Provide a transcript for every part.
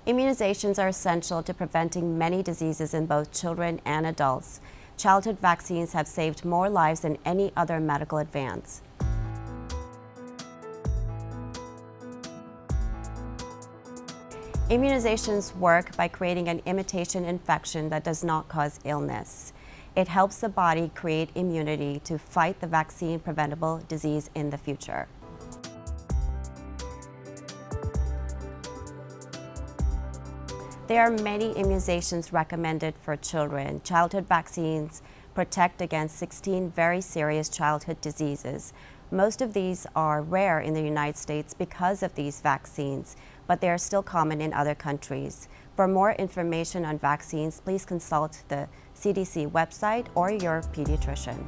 Immunizations are essential to preventing many diseases in both children and adults. Childhood vaccines have saved more lives than any other medical advance. Immunizations work by creating an imitation infection that does not cause illness. It helps the body create immunity to fight the vaccine-preventable disease in the future. There are many immunizations recommended for children. Childhood vaccines protect against 16 very serious childhood diseases. Most of these are rare in the United States because of these vaccines, but they are still common in other countries. For more information on vaccines, please consult the CDC website or your pediatrician.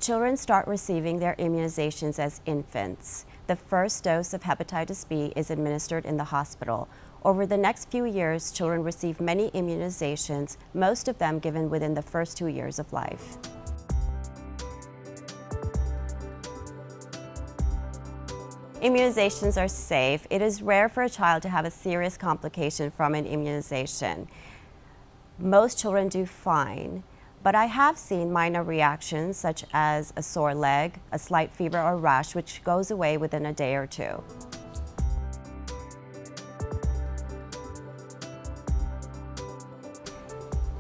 Children start receiving their immunizations as infants. The first dose of hepatitis B is administered in the hospital. Over the next few years, children receive many immunizations, most of them given within the first 2 years of life. Immunizations are safe. It is rare for a child to have a serious complication from an immunization. Most children do fine. But I have seen minor reactions such as a sore leg, a slight fever or rash, which goes away within a day or two.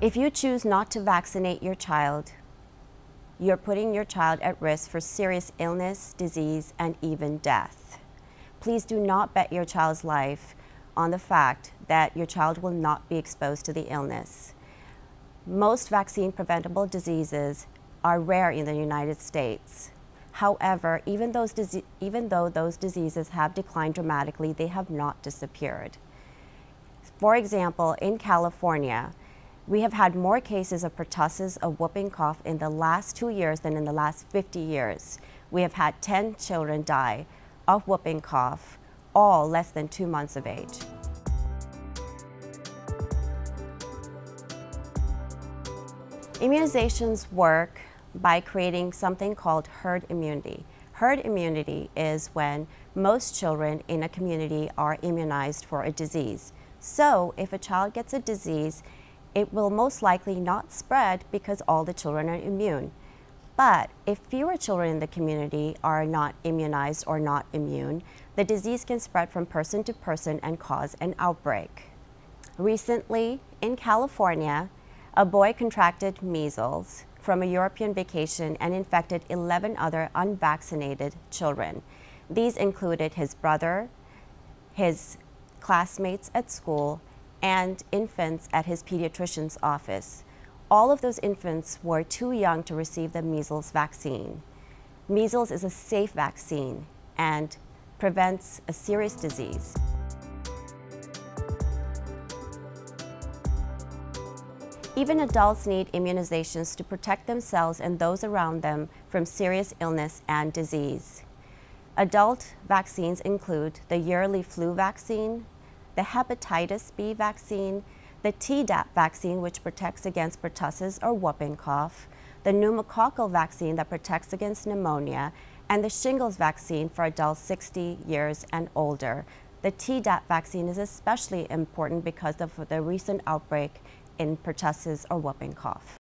If you choose not to vaccinate your child, you're putting your child at risk for serious illness, disease, and even death. Please do not bet your child's life on the fact that your child will not be exposed to the illness. Most vaccine-preventable diseases are rare in the United States. However, even though those diseases have declined dramatically, they have not disappeared. For example, in California, we have had more cases of pertussis, of whooping cough in the last 2 years than in the last 50 years. We have had 10 children die of whooping cough, all less than 2 months of age. Immunizations work by creating something called herd immunity. Herd immunity is when most children in a community are immunized for a disease. So if a child gets a disease, it will most likely not spread because all the children are immune. But if fewer children in the community are not immunized or not immune, the disease can spread from person to person and cause an outbreak. Recently, in California, a boy contracted measles from a European vacation and infected 11 other unvaccinated children. These included his brother, his classmates at school, and infants at his pediatrician's office. All of those infants were too young to receive the measles vaccine. Measles is a safe vaccine and prevents a serious disease. Even adults need immunizations to protect themselves and those around them from serious illness and disease. Adult vaccines include the yearly flu vaccine, the hepatitis B vaccine, the Tdap vaccine, which protects against pertussis or whooping cough, the pneumococcal vaccine that protects against pneumonia, and the shingles vaccine for adults 60 years and older. The Tdap vaccine is especially important because of the recent outbreak in pertussis or whooping cough.